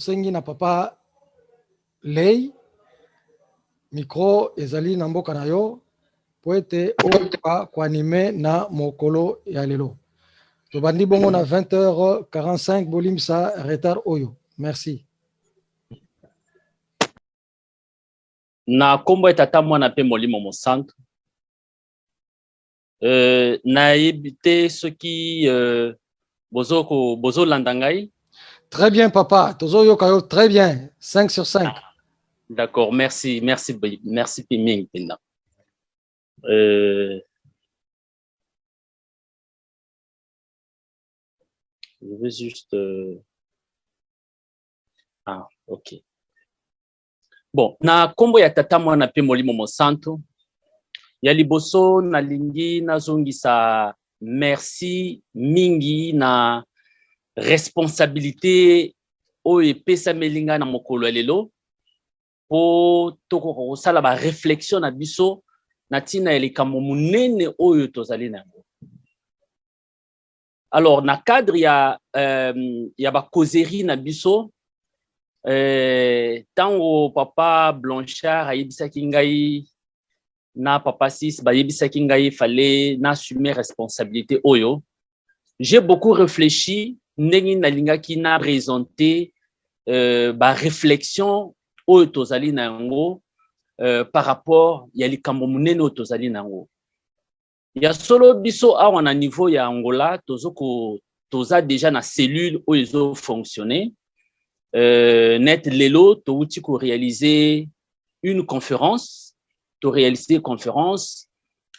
Sengi na papa lei micro ezali na mboka na yo po ete oyoka koanime na mokolo ya lelo. Tobandi bongo na 20h45 bolimsa retard oyo. Merci. Na kombo etata mwana pe molimo mosantu. Na yebite soki bozo landangai. Très bien papa, tozo yoka yo très bien, 5 sur 5. D'accord, merci Piming Pina. Je veux juste ok. Bon, na kombo ya tata mwana pe molimo mosantu. Ya liboso na lingi na zongisa merci mingi na responsabilité oyo epesa melinga na mokolo lelo po toko kosala ba réflexion na biso na tina elikambo munene oyo tozali nango. Alors na cadre ya ba causerie na biso tango papa Blanchard ayebisaki ngai na papa Sis bayebisaki ngai fallait na assumer responsabilité oyo. J'ai beaucoup réfléchi ndenge nalingaki na présenter ba réflexion oyo tozali nango par rapport ya likambo munene oyo tozali nango. Ya solo biso awa na niveau ya Angola toza déjà na cellule oyo ezo fonctionner. Net lelo touti ko réaliser une conférence,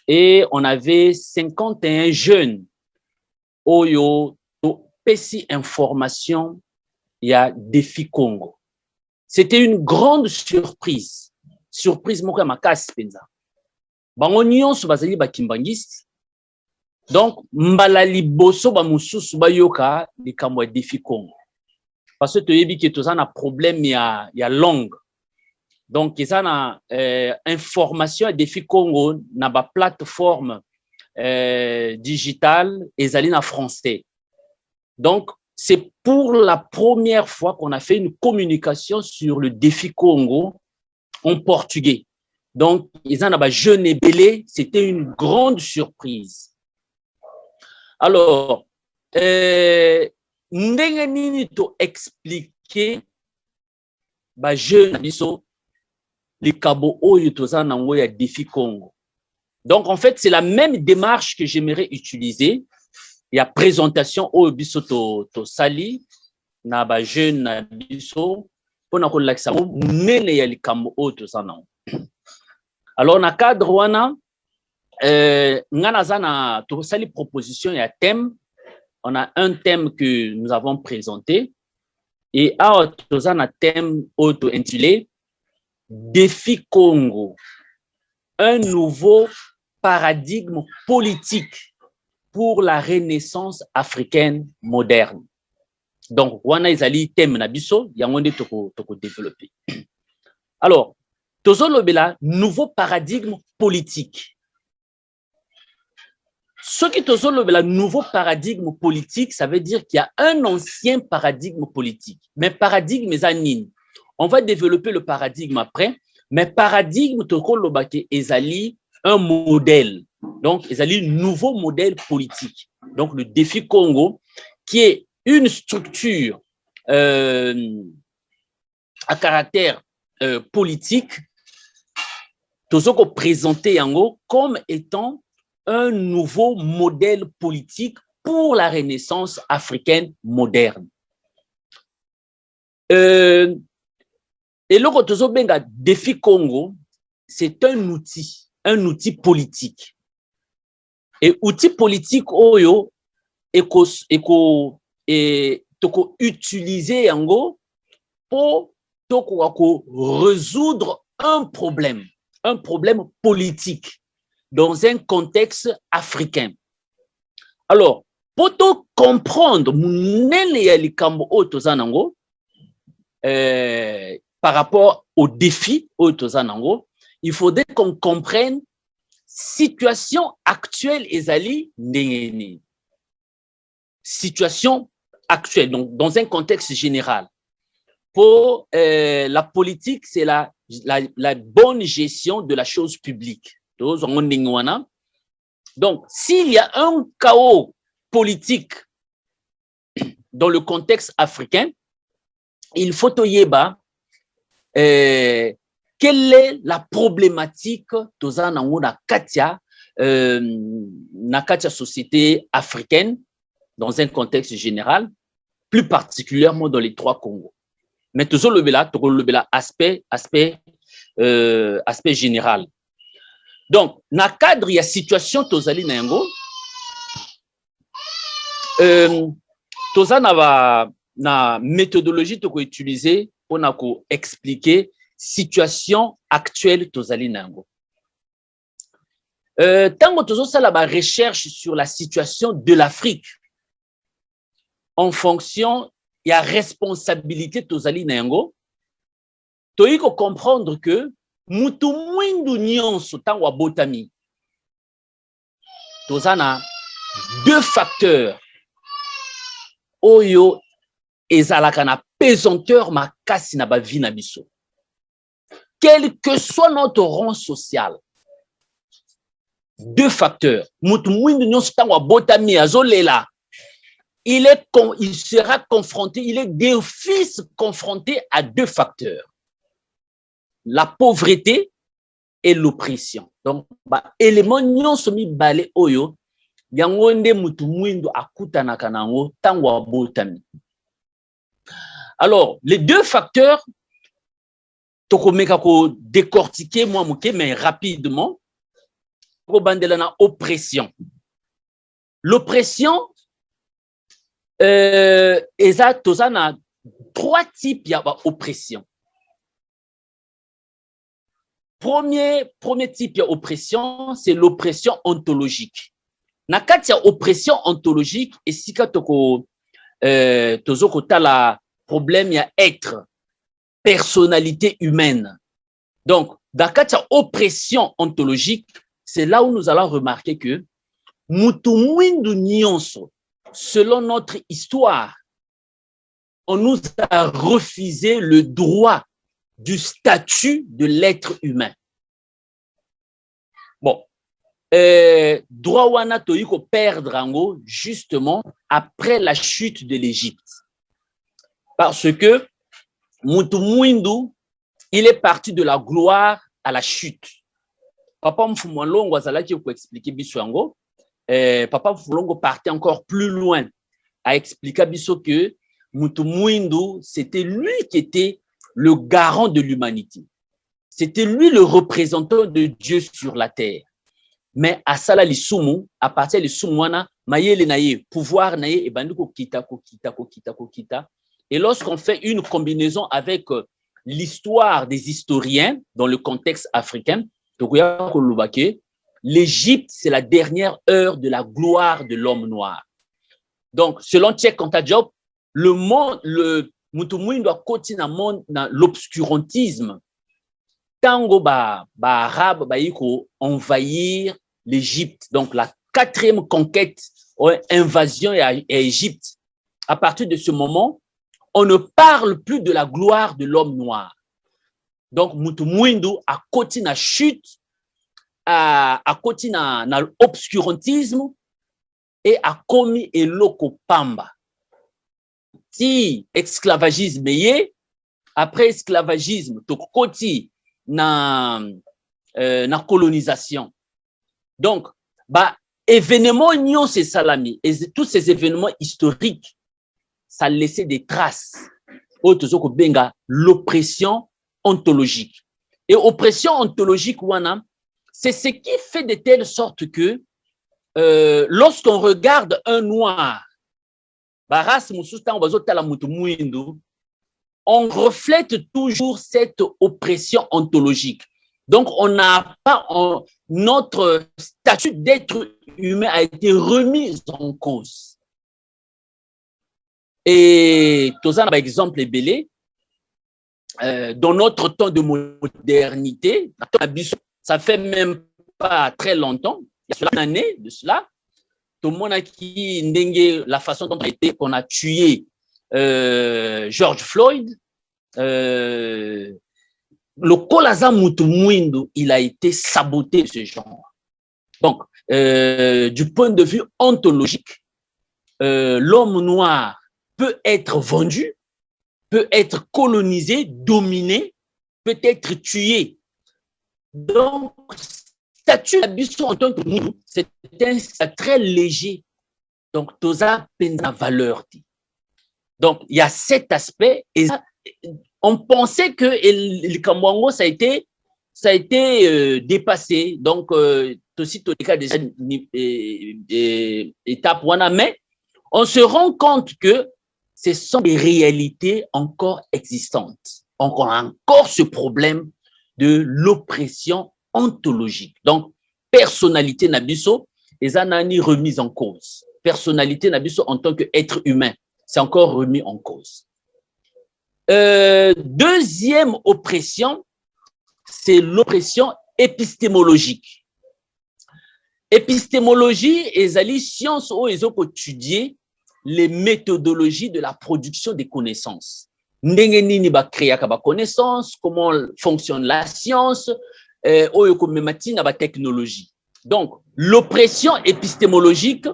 et on avait 51 jeunes oyo pesi information ya défi Congo. C'était une grande surprise moko ya makasi penza. Bango nyonso bazali ba kimbangiste. Donc mbala liboso ba mususu bayoka likambo ya défi Congo. Parce que toyebi ke toza na problème ya langue. Donc eza na information ya défi Congo na ba plateforme digitale ezali na français. Donc c'est pour la première fois qu'on a fait une communication sur le défi Congo en portugais. Donc eza na ba jeune ebele, c'était une grande surprise. Alors ndenge nini to expliquer ba jeune biso les kabo oyo toza nango ya défi Congo. Donc en fait c'est la même démarche que j'aimerais utiliser. Il y a présentation oyo biso to sali na ba jeune na biso pona ko laksa nene ya likambo oyo toza nango. Alors na cadre wana ngana zana to sali proposition ya thème. On a un thème que nous avons présenté et à un thème auto-intitulé Défi Congo, un nouveau paradigme politique pour la renaissance africaine moderne. Donc, wana ezali thème na biso yango nde toko développer. Alors, tozolobela nouveau paradigme politique. Ce qui est le nouveau paradigme politique, ça veut dire qu'il y a un ancien paradigme politique. Mais paradigme, on va développer le paradigme après. Mais paradigme, ezali un modèle. Donc, ezali nouveau modèle politique. Donc, le défi Congo, qui est une structure à caractère politique, tozoko présenté yango comme étant un nouveau modèle politique pour la renaissance africaine moderne. Et le Rotozo Benga Défi Congo, c'est un outil politique. Et outil politique oyo toko utiliser yango pour toko résoudre un problème politique dans un contexte africain. Alors, pour comprendre par rapport au défi, il faudrait qu'on comprenne situation actuelle ezali ndengeni. Situation actuelle, donc dans un contexte général. pour la politique, c'est la bonne gestion de la chose publique. Donc, s'il y a un chaos politique dans le contexte africain, il faut yeba quelle est la problématique na katia société africaine dans un contexte général, plus particulièrement dans les trois Congos. Mais toujours le aspect général. Donc, na cadre il y a situation tozali na yango toza na méthodologie to ko utiliser pour na ko expliquer situation actuelle tozali na yango. Tango tozo sala ba recherche sur la situation de l'Afrique en fonction il y a responsabilité tozali na yango, toyi ko comprendre que mutu mwindu nyonso tango abotami tozana deux facteurs oyo ezalaka na pesanteur makasi na ba vie na biso, quel que soit notre rang social. Deux facteurs. Mutu mwindu nyonso tango abotami azolela, il sera confronté, il est d'office confronté à deux facteurs. La pauvreté et l'oppression. Donc, élément nyonso mibale oyo yango nde mutu mwindu akutanaka nango tango abotami. Alors, les deux facteurs tokomeka ko décortiquer moi moke mais rapidement. Oppression. L'oppression tozana trois types d'oppression. Premier type d'oppression, c'est l'oppression ontologique. Na kati ya oppression ontologique, esika toko tozoko tala problème ya être, personnalité humaine. Donc, dans kati ya oppression ontologique, c'est là où nous allons remarquer que mutu mwindu nyonso, selon notre histoire, on nous a refusé le droit du statut de l'être humain. Bon, droit wana toyiko perdre ango justement après la chute de l'Égypte. Parce que mutu mwindu, il est parti de la gloire à la chute. Papa Mfumwalongo azalaki ko expliquer biso yango. Papa Mfumwalongo partait encore plus loin à expliquer biso que mutu mwindu, c'était lui qui était le garant de l'humanité. C'était lui le représentant de Dieu sur la terre. Mais à sala lisumu, à partir de sumwana, mayele naye, pouvoir naye, et bandiko kita. Et lorsqu'on fait une combinaison avec l'histoire des historiens dans le contexte africain, l'Égypte, c'est la dernière heure de la gloire de l'homme noir. Donc, selon Cheikh Anta Diop, le monde, mutu mwindu doit continuer dans l'obscurantisme. Tango arabe yiko envahir l'Égypte. Donc, la quatrième conquête ou invasion à Égypte. À partir de ce moment, on ne parle plus de la gloire de l'homme noir. Donc, mutu mwindu a continué à chute, a continué à l'obscurantisme et a commis eloko pamba. Si esclavagisme yé, après esclavagisme, to koti na colonisation. Donc, événements nyon c'est salami, et tous ces événements historiques, ça laissait des traces. Autozoko benga l'oppression ontologique. Et oppression ontologique, wana, c'est ce qui fait de telle sorte que lorsqu'on regarde un noir, on reflète toujours cette oppression ontologique. Donc, on n'a pas, notre statut d'être humain a été remis en cause. Et, par exemple, Ebélé, dans notre temps de modernité, ça fait même pas très longtemps, il y a une année de cela, tout le monde a qui la façon dont on a tué George Floyd, le Kolaza Mutumwindu, il a été saboté ce genre. Donc, du point de vue ontologique, l'homme noir peut être vendu, peut être colonisé, dominé, peut être tué. Donc, statut d'Abisso en tant que nous, c'est un très léger. Donc, toza la valeur. Donc, il y a cet aspect. Et on pensait que le Kamwango, ça a été dépassé. Donc, aussi, tout le cas déjà étape, mais on se rend compte que ce sont des réalités encore existantes. Donc, on a encore ce problème de l'oppression ontologique. Donc, personnalité Nabiso, les anani remise en cause. Personnalité Nabiso en tant qu'être humain, c'est encore remis en cause. Deuxième oppression, c'est l'oppression épistémologique. Épistémologie, les sciences où ils ont étudié les méthodologies de la production des connaissances. Ndengenini ba créer ba connaissance, comment fonctionne la science, ba technologie. Donc, l'oppression épistémologique,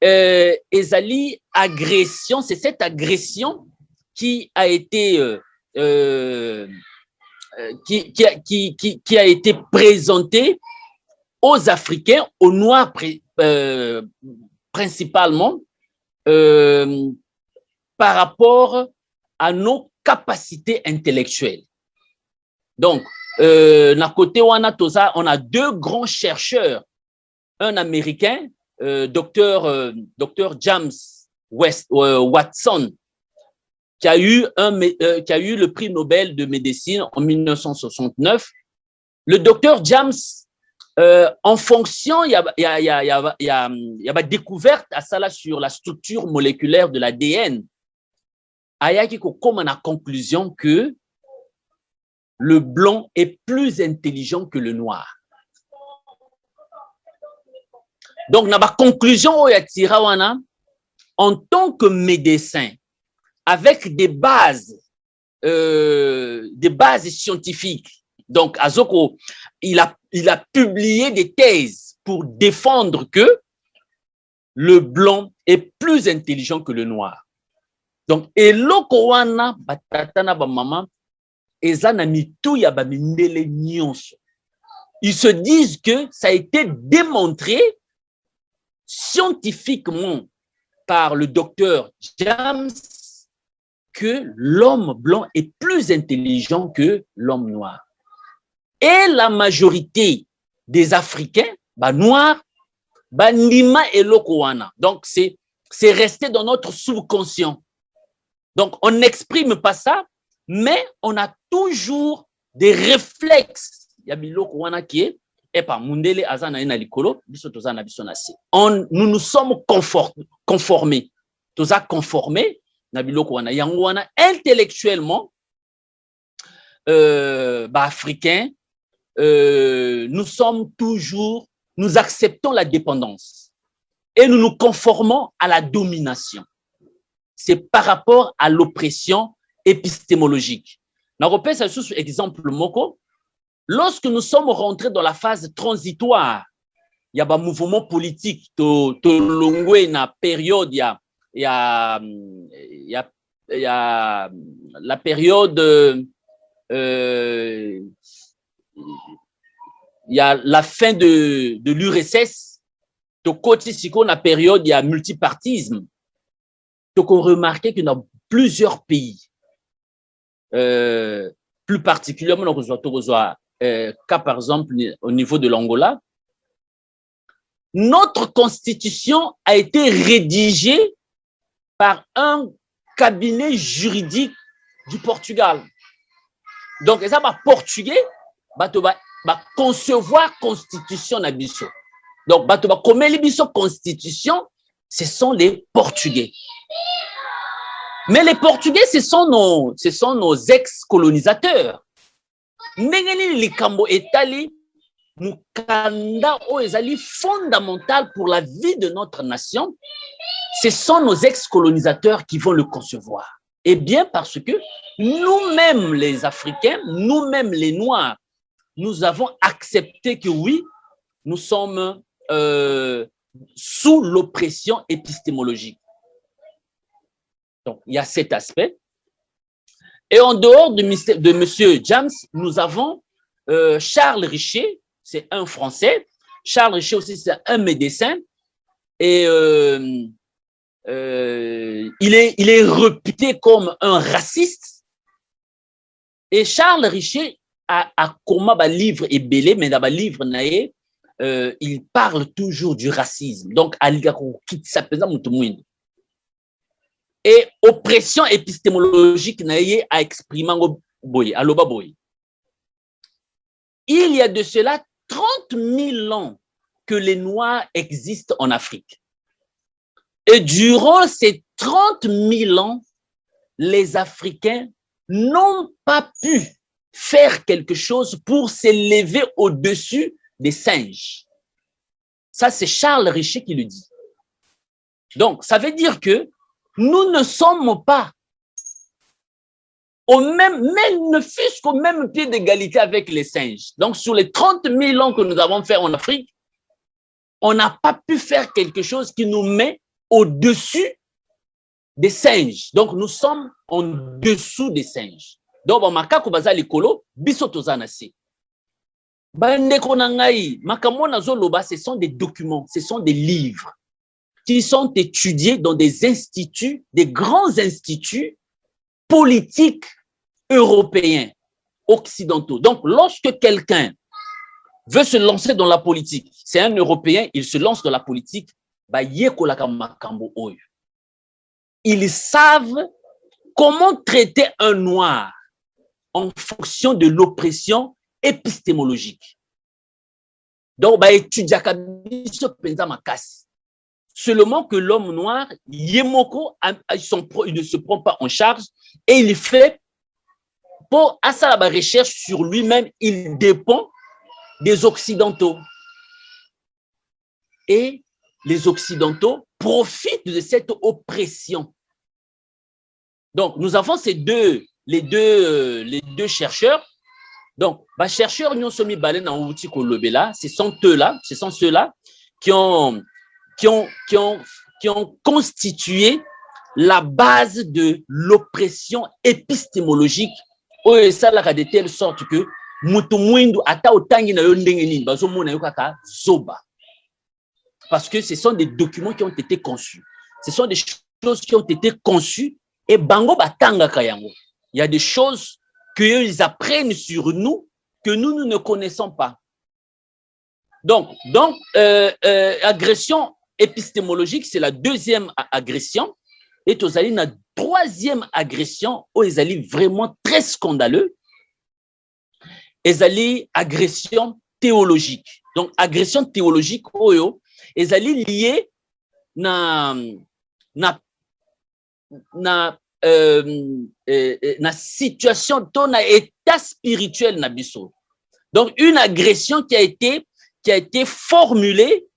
ezali agression, c'est cette agression qui a été qui a été présentée aux Africains, aux Noirs principalement, par rapport à nos capacités intellectuelles. Donc, na côté wana toza, on a deux grands chercheurs, un Américain, docteur James Watson, qui a eu le prix Nobel de médecine en 1969. Le docteur James, en fonction, il y a découverte à ça là sur la structure moléculaire de l'ADN. Ayaki comme à la conclusion que le blanc est plus intelligent que le noir. Donc, dans la conclusion, en tant que médecin, avec des bases scientifiques, donc Azoko, il a publié des thèses pour défendre que le blanc est plus intelligent que le noir. Donc, eloko wana batatana ba maman ezana mitu ya ba mindele nyonso. Ils se disent que ça a été démontré scientifiquement par le docteur James que l'homme blanc est plus intelligent que l'homme noir. Et la majorité des Africains, noirs, nima eloko wana. Donc, c'est resté dans notre subconscient. Donc, on n'exprime pas ça, mais on a toujours des réflexes. Il y a biloko wana qui est, et par mundele azana ina likolo, biso tozana biso na se. Nous nous sommes conformés. Toza conformés, na biloko wana. Yango wana, intellectuellement, africains, nous acceptons la dépendance et nous nous conformons à la domination. C'est par rapport à l'oppression épistémologique. N'a repère ça sous exemple moko. Lorsque nous sommes rentrés dans la phase transitoire, il y a un mouvement politique, to longwe na période, il y a la période, il y a la fin de l'URSS, to côté siko na période, il y a multipartisme. Donc, on remarquait qu'il y a plusieurs pays, plus particulièrement, cas par exemple au niveau de l'Angola, notre constitution a été rédigée par un cabinet juridique du Portugal. Donc, ça va portugais, va concevoir constitution nabiso. Donc, comme les constitution, ce sont les Portugais. Mais les Portugais, ce sont nos ex-colonisateurs. Ndengeni likambo etali mukanda o ezali fondamental pour la vie de notre nation. Ce sont nos ex-colonisateurs qui vont le concevoir. Eh bien, parce que nous-mêmes, les Africains, nous-mêmes, les Noirs, nous avons accepté que oui, nous sommes sous l'oppression épistémologique. Donc, il y a cet aspect. Et en dehors de M. James, nous avons Charles Richer, c'est un Français. Charles Richer aussi, c'est un médecin. Et il est réputé comme un raciste. Et Charles Richer a comme un livre est belé, mais dans le livre, il parle toujours du racisme. Donc, et oppression épistémologique a exprimé aloba boy. Il y a de cela 30 000 ans que les Noirs existent en Afrique. Et durant ces 30 000 ans, les Africains n'ont pas pu faire quelque chose pour s'élever au-dessus des singes. Ça, c'est Charles Richer qui le dit. Donc, ça veut dire que nous ne sommes pas au même, ne fût-ce qu'au même pied d'égalité avec les singes. Donc, sur les 30 000 ans que nous avons fait en Afrique, on n'a pas pu faire quelque chose qui nous met au-dessus des singes. Donc, nous sommes en dessous des singes. Donc, ce sont des documents, ce sont des livres qui sont étudiés dans des instituts, des grands instituts politiques européens, occidentaux. Donc, lorsque quelqu'un veut se lancer dans la politique, c'est un Européen, il se lance dans la politique, ils savent comment traiter un noir en fonction de l'oppression épistémologique. Donc, seulement que l'homme noir, Yemoko, il ne se prend pas en charge et il fait, pour à ça la recherche sur lui-même, il dépend des Occidentaux. Et les Occidentaux profitent de cette oppression. Donc, nous avons les deux chercheurs. Donc, les chercheurs, ce sont ceux-là qui ont constitué la base de l'oppression épistémologique de telle sorte que parce que ce sont des documents qui ont été conçus. Ce sont des choses qui ont été conçues et bango batanga kayango. Il y a des choses qu'ils apprennent sur nous que nous ne connaissons pas. Donc agression épistémologique, c'est la deuxième agression. Et tozali na troisième agression, où ils allaient vraiment très scandaleux. Ils allaient agression théologique. Donc, agression théologique, ils allaient lier na situation, na état spirituel na biso. Donc, une agression qui a été formulée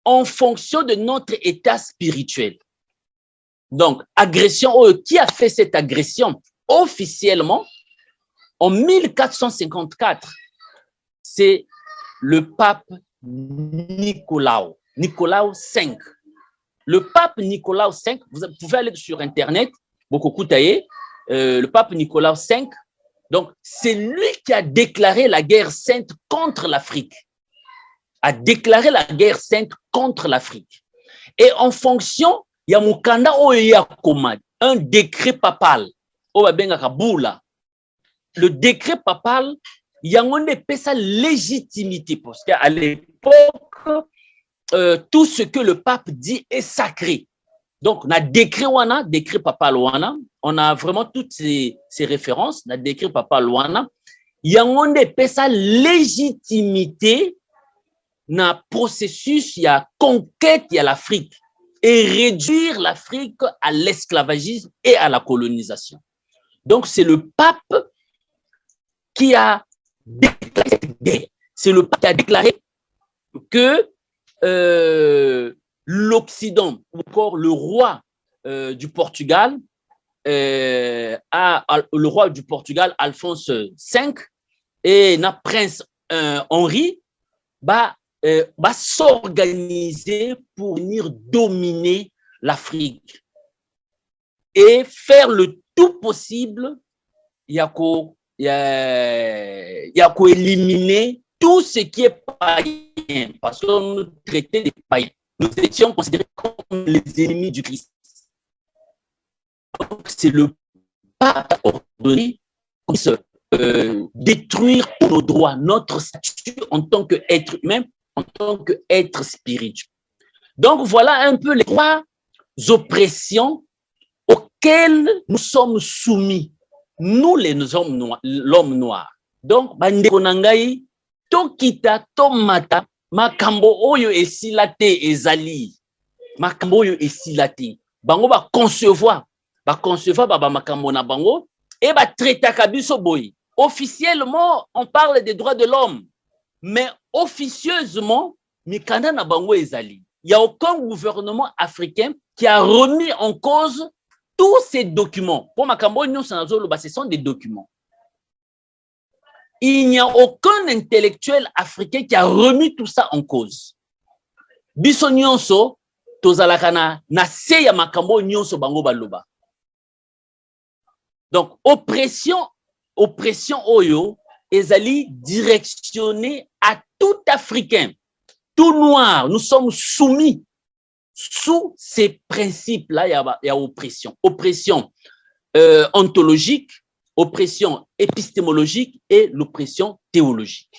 en fonction de notre état spirituel. Donc, agression, qui a fait cette agression officiellement en 1454? C'est le pape Nicolas V. Le pape Nicolas V, vous pouvez aller sur Internet, le pape Nicolas V, donc c'est lui qui a déclaré la guerre sainte contre l'Afrique. A déclaré la guerre sainte contre l'Afrique. Et en fonction, il y a Mukanda un décret papal. Le décret papal, il y a sa légitimité parce qu'à l'époque, tout ce que le pape dit est sacré. Donc, on a décret papal, on a vraiment toutes ces références, on a décret papal, il y a sa légitimité dans le processus, il y a conquête, il y a l'Afrique, et réduire l'Afrique à l'esclavagisme et à la colonisation. Donc, c'est le pape qui a déclaré cette guerre. C'est le pape qui a déclaré que l'Occident, ou encore le roi du Portugal, le roi du Portugal, Alphonse V, et na prince Henri, va s'organiser pour venir dominer l'Afrique et faire le tout possible, il y a éliminer tout ce qui est païen, parce que nous traitait des païens. Nous étions considérés comme les ennemis du Christ. C'est le pape ordonné détruire nos droits, notre statut en tant qu'être humain, en tant qu'être spirituel. Donc, voilà un peu les trois oppressions auxquelles nous sommes soumis, nous les hommes noirs, l'homme noir. Donc, bandeko nangai, tokita tomata, makambo oyo esilate ezali, makambo oyo esilate, bango ba concevoir baba makambo na bango, et ba traiter kabiso boy. Officiellement, on parle des droits de l'homme, mais officieusement, mikanda na bango ezali. Il n'y a aucun gouvernement africain qui a remis en cause tous ces documents. Pour makambo ce sont des documents. Il n'y a aucun intellectuel africain qui a remis tout ça en cause. Biso nyonso tozalakana na se ya makambo nyonso bango baloba. Donc oppression oyo ezali directionnée à tout Africain, tout noir. Nous sommes soumis sous ces principes-là. Il y a oppression. Oppression ontologique, oppression épistémologique et l'oppression théologique.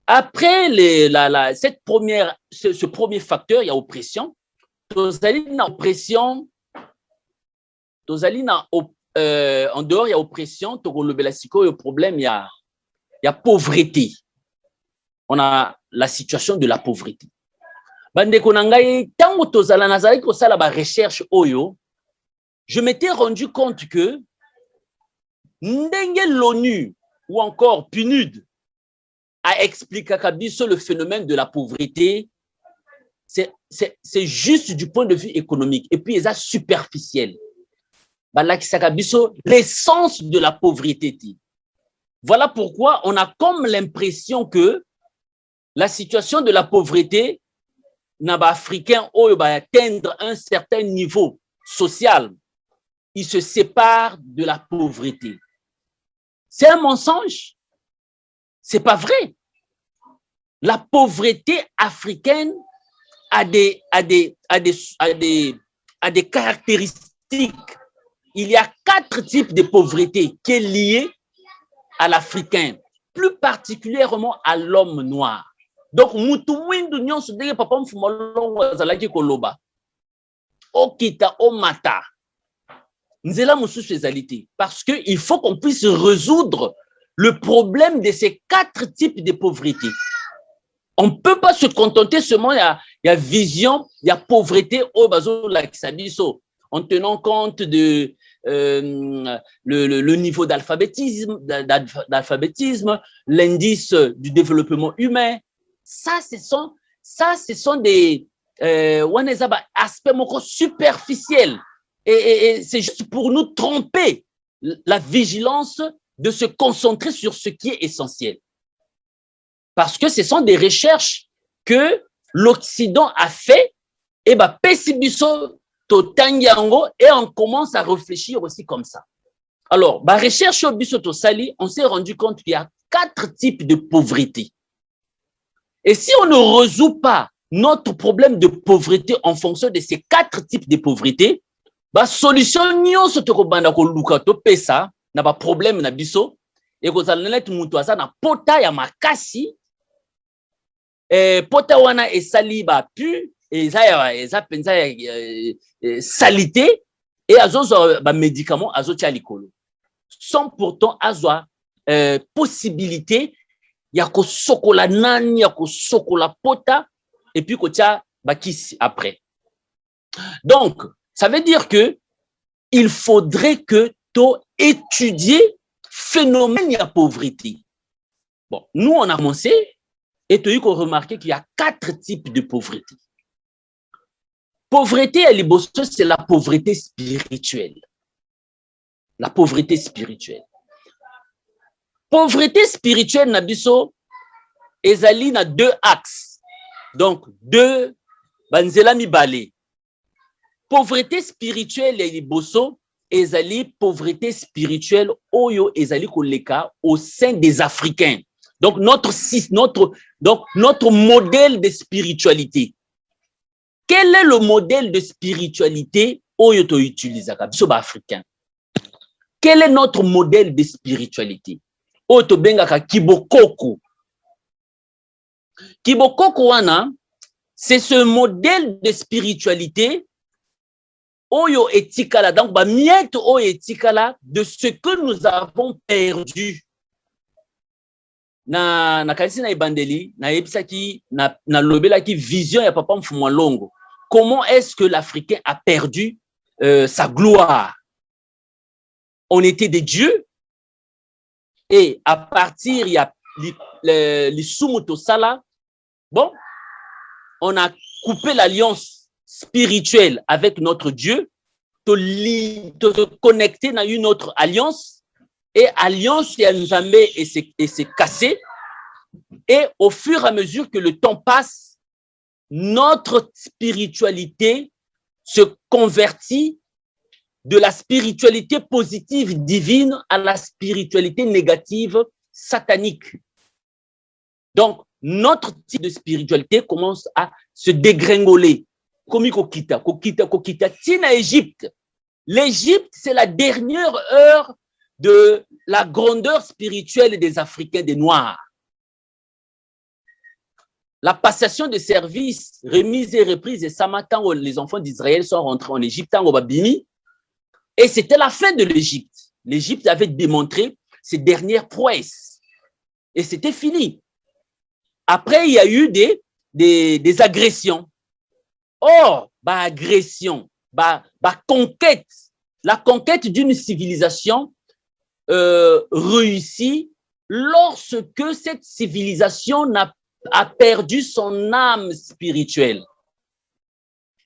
Après ce premier facteur, il y a oppression. En dehors, il y a oppression. Le problème, il y a pauvreté. On a la situation de la pauvreté. Bandeko nangai, tango tozala nazali ko sala ba recherche oyo, je m'étais rendu compte que ndenge l'ONU ou encore PNUD a expliqué kabiso le phénomène de la pauvreté, c'est juste du point de vue économique et puis c'est superficiel. L'essence de la pauvreté. Voilà pourquoi on a comme l'impression que la situation de la pauvreté n'aba africain atteindre un certain niveau social, il se sépare de la pauvreté. C'est un mensonge. C'est pas vrai. La pauvreté africaine a des caractéristiques. Il y a 4 types de pauvreté qui est liée à l'Africain, plus particulièrement à l'homme noir. Donc, mutumwindu nyonso dege papa mfumolongo azalaki koloba. Okita omata. Nzela mususu ezalité. Parce qu'il faut qu'on puisse résoudre le problème de ces 4 types de pauvreté. On ne peut pas se contenter seulement, il y a vision, il y a pauvreté au bazo la kisabiso, en tenant compte de le niveau d'alphabétisme, l'indice du développement humain. Ça, ce sont des aspects superficiels. Et c'est juste pour nous tromper la vigilance de se concentrer sur ce qui est essentiel. Parce que ce sont des recherches que l'Occident a fait, et pesibiso totangiango, et on commence à réfléchir aussi comme ça. Alors, recherche au biso tosali, on s'est rendu compte qu'il y a 4 types de pauvreté. Et si on ne résout pas notre problème de pauvreté en fonction de ces 4 types de pauvreté, solution nyonso tokobanda ko luka to pesa na problème na biso et ko zalanet mutu asa na pota ya makasi pota wana esali pu eza penza salité et azozo médicament azotia likolo sans pourtant azwa possibilité ya ko sokola nani ya ko sokola pota et puis ko tia bakisi après. Donc ça veut dire que il faudrait que tu étudies le phénomène de la pauvreté. Bon, nous, on a commencé et tu as remarqué qu'il y a 4 types de pauvreté. Pauvreté à liboso, c'est la pauvreté spirituelle. La pauvreté spirituelle. Pauvreté spirituelle, nabiso, ezali na deux axes. Donc, deux, banzela mibale. Pauvreté spirituelle et liboso, ezali pauvreté spirituelle, oyo ezali koleka au sein des Africains. Donc, notre modèle de spiritualité. Quel est le modèle de spiritualité oyo to utilisaka biso ba africain? Quel est notre modèle de spiritualité? Oyo to bengaka kibokoko. Kibokoko wana, c'est ce modèle de spiritualité oyo etikala, donc ba miette oyo etikala de ce que nous avons perdu. Na kanisi na ibandeli, na yebisaki, na lobelaki vision ya papa Mfumwa Longo. Comment est-ce que l'Africain a perdu sa gloire? On était des dieux et à partir il y a les Sumuto Sala, bon, on a coupé l'alliance spirituelle avec notre Dieu, te connecter à une autre alliance, et alliance qui a jamais et s'est cassée. Et au fur et à mesure que le temps passe, notre spiritualité se convertit de la spiritualité positive divine à la spiritualité négative satanique. Donc, notre type de spiritualité commence à se dégringoler. Comme kokita, tina Égypte. L'Égypte, c'est la dernière heure de la grandeur spirituelle des Africains, des Noirs. La passation de service, remise et reprise, et ça matin où les enfants d'Israël sont rentrés en Égypte, en Obabini, et c'était la fin de l'Égypte. L'Égypte avait démontré ses dernières prouesses, et c'était fini. Après, il y a eu des agressions. Or, agression, conquête, la conquête d'une civilisation réussit lorsque cette civilisation a perdu son âme spirituelle.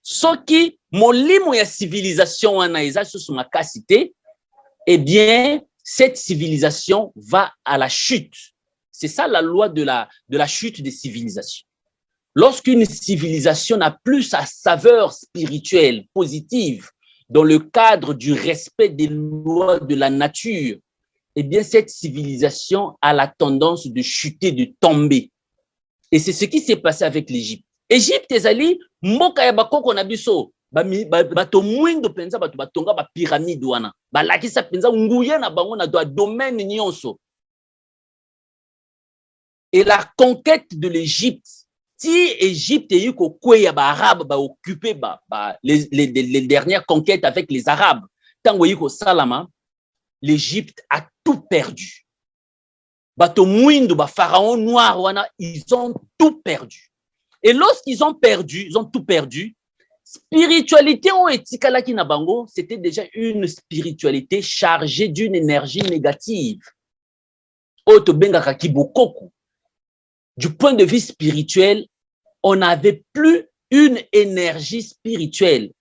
Ce qui, molimo ya civilisation wana eza sous ma capacité, eh bien, cette civilisation va à la chute. C'est ça la loi de la chute des civilisations. Lorsqu'une civilisation n'a plus sa saveur spirituelle positive dans le cadre du respect des lois de la nature, eh bien, cette civilisation a la tendance de chuter, de tomber. Et c'est ce qui s'est passé avec l'Égypte. Égypte, ezali, mboka ya bakoko na biso, bato mwindo penza bato batonga ba pyramide wana. Balakisa penza nguye na bango na domaine nyonso. Et la conquête de l'Égypte, si Égypte est eu arabe occupé les dernières conquêtes avec les Arabes, tant que Salama, l'Égypte a tout perdu. Bato mwindo ba pharaon noir wana, ils ont tout perdu. Et lorsqu'ils ont perdu, ils ont tout perdu. Spiritualité ou etikala ki na bango, c'était déjà une spiritualité chargée d'une énergie négative. Oto bengaka kibokoko. Du point de vue spirituel, on n'avait plus une énergie spirituelle.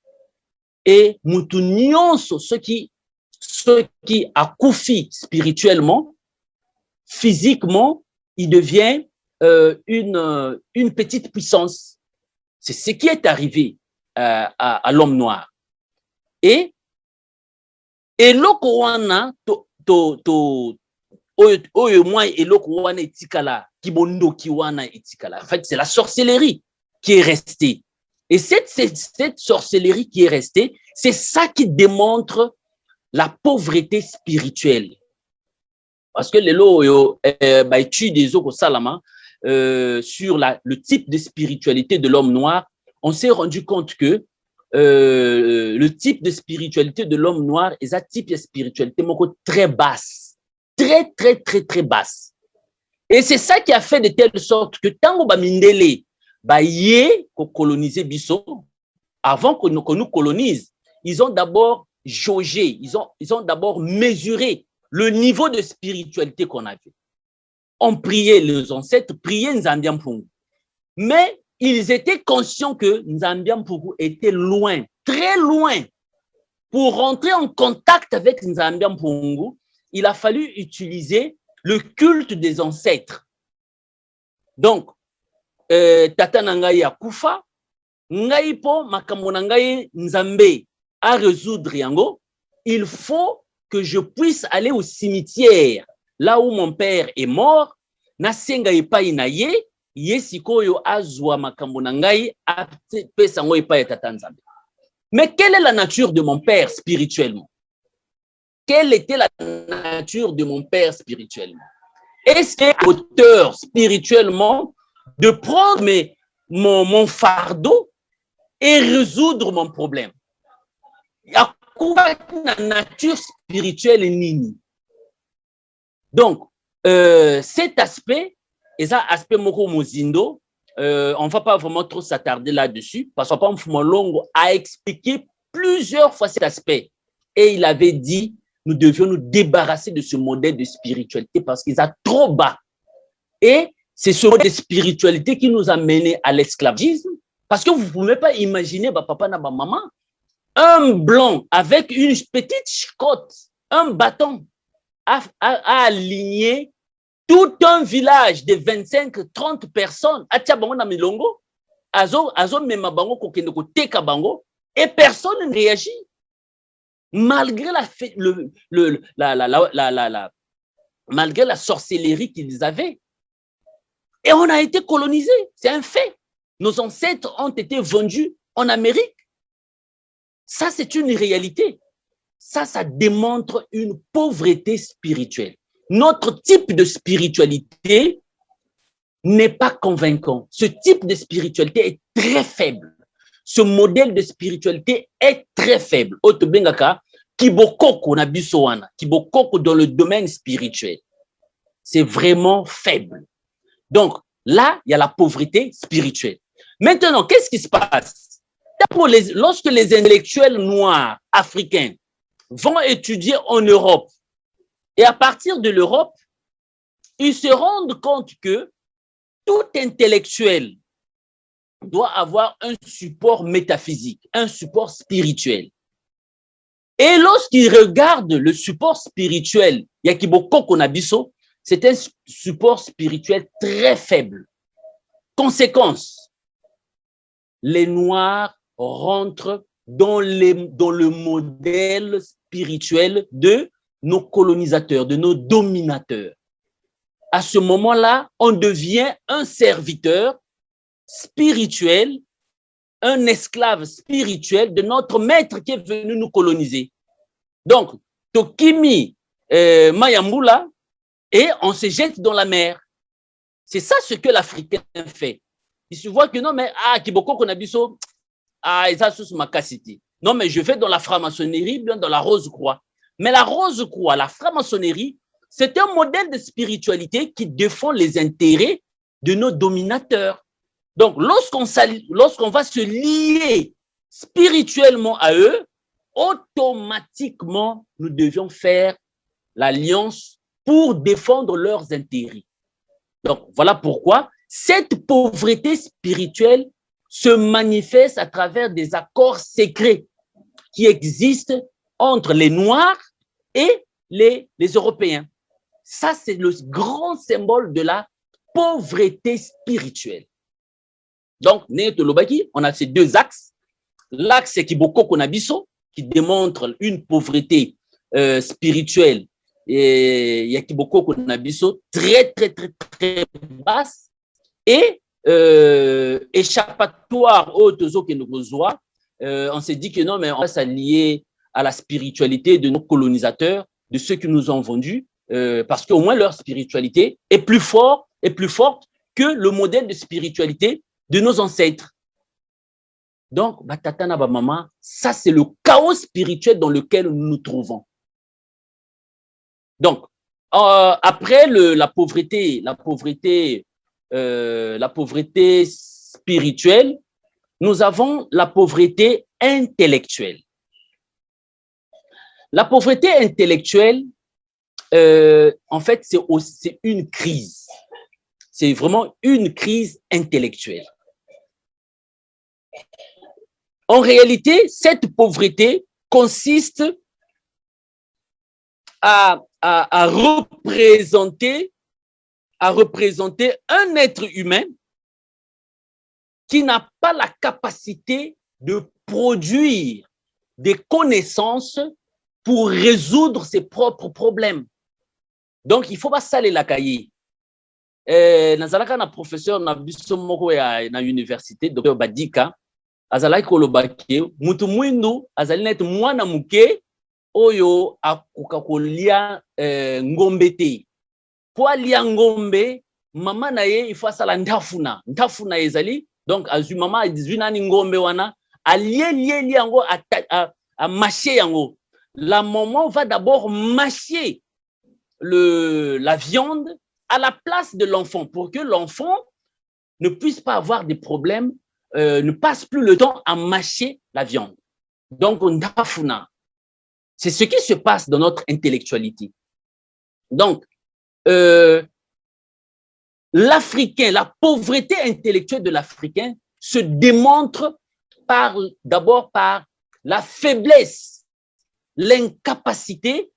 Et mutu nyonso, ceux qui akoufi spirituellement, physiquement, il devient une petite puissance. C'est ce qui est arrivé à l'homme noir. Et eloko wana oyo moi eloko wana etikala kibondo kiwana etikala. En fait, c'est la sorcellerie qui est restée. Et cette sorcellerie qui est restée, c'est ça qui démontre la pauvreté spirituelle. Parce que les lots études des autres salama sur le type de spiritualité de l'homme noir, on s'est rendu compte que le type de spiritualité de l'homme noir est un type de spiritualité très basse, très basse. Et c'est ça qui a fait de telle sorte que tant que mindele yé coloniser biso, avant qu'on nous colonise, ils ont d'abord jaugé, ils ont d'abord mesuré le niveau de spiritualité qu'on avait. On priait les ancêtres, priaient Nzambian Pungu. Mais ils étaient conscients que Nzambian Mpuku était loin, très loin. Pour rentrer en contact avec Nzambian Mpuku, il a fallu utiliser le culte des ancêtres. Donc, Tata Nangai Akufa, Ngai po makambo nangai Nzambe à résoudre yango, il faut que je puisse aller au cimetière, là où mon père est mort, nasenga epai na ye, yesikoyo azwa makambo nangai apesa ngo epai Tata Nzambe. Mais quelle est la nature de mon père spirituellement? Quelle était la nature de mon père spirituellement? Est-ce qu'il est auteur spirituellement de prendre mon fardeau et résoudre mon problème? Il y a une nature spirituelle nini. Donc, cet aspect, et ça, aspect moko mozindo, on ne va pas vraiment trop s'attarder là-dessus, parce que Papa Mfumolongo a expliqué plusieurs fois cet aspect. Et il avait dit, nous devions nous débarrasser de ce modèle de spiritualité parce qu'il est trop bas. Et c'est ce modèle de spiritualité qui nous a menés à l'esclavagisme, parce que vous ne pouvez pas imaginer, papa et maman, un blanc avec une petite chicotte, un bâton, a aligné tout un village de 25-30 personnes, et personne ne réagit. Malgré malgré la sorcellerie qu'ils avaient. Et on a été colonisés, c'est un fait. Nos ancêtres ont été vendus en Amérique. Ça, c'est une réalité. Ça démontre une pauvreté spirituelle. Notre type de spiritualité n'est pas convaincant. Ce type de spiritualité est très faible. Ce modèle de spiritualité est très faible. Otobengaka, kibokoko na bisoana, kibokoko dans le domaine spirituel. C'est vraiment faible. Donc, là, il y a la pauvreté spirituelle. Maintenant, qu'est-ce qui se passe? Lorsque les intellectuels noirs africains vont étudier en Europe, et à partir de l'Europe, ils se rendent compte que tout intellectuel doit avoir un support métaphysique, un support spirituel. Et lorsqu'ils regardent le support spirituel, Yakiboko Konabiso, c'est un support spirituel très faible. Conséquence, les Noirs rentrent dans le modèle spirituel de nos colonisateurs, de nos dominateurs. À ce moment-là, on devient un serviteur spirituel, un esclave spirituel de notre maître qui est venu nous coloniser. Donc, Tokimi Mayambula, et on se jette dans la mer. C'est ça ce que l'Africain fait. Il se voit que non, mais Kiboko Konabiso, non, mais je vais dans la franc-maçonnerie, bien dans la Rose-Croix. Mais la Rose-Croix, la franc-maçonnerie, c'est un modèle de spiritualité qui défend les intérêts de nos dominateurs. Donc, lorsqu'on va se lier spirituellement à eux, automatiquement, nous devions faire l'alliance pour défendre leurs intérêts. Donc, voilà pourquoi cette pauvreté spirituelle se manifeste à travers des accords secrets qui existent entre les Noirs et les Européens. Ça, c'est le grand symbole de la pauvreté spirituelle. Donc, on a ces deux axes. L'axe Kiboko Konabiso, qui démontre une pauvreté spirituelle, et Yakiboko Konabiso très, très, très, très basse, et échappatoire au Tozo Kenogozoa, on s'est dit que non, mais on va s'allier à la spiritualité de nos colonisateurs, de ceux qui nous ont vendus, parce qu'au moins leur spiritualité est plus forte que le modèle de spiritualité de nos ancêtres. Donc, Batatana Bamama, ça c'est le chaos spirituel dans lequel nous nous trouvons. Donc, après la pauvreté spirituelle, nous avons la pauvreté intellectuelle. La pauvreté intellectuelle, en fait, c'est une crise. C'est vraiment une crise intellectuelle. En réalité, cette pauvreté consiste à représenter un être humain qui n'a pas la capacité de produire des connaissances pour résoudre ses propres problèmes. Donc, il ne faut pas saler la cahier. Nazalaka na professeur na biso moko ya na université Dr Badika azalaki kolobaki mutu mwindu azali neti mwana muke oyo akoka kolia ngombe te po alia ngombe mama na ye il faut asala ndafuna ezali donc azwi mama azwi nani ngombe wana alie yango a mâcher yango. La maman va d'abord mâcher la viande à la place de l'enfant pour que l'enfant ne puisse pas avoir des problèmes, ne passe plus le temps à mâcher la viande. Donc, ndafuna. C'est ce qui se passe dans notre intellectualité. Donc, l'Africain, la pauvreté intellectuelle de l'Africain se démontre d'abord par la faiblesse, l'incapacité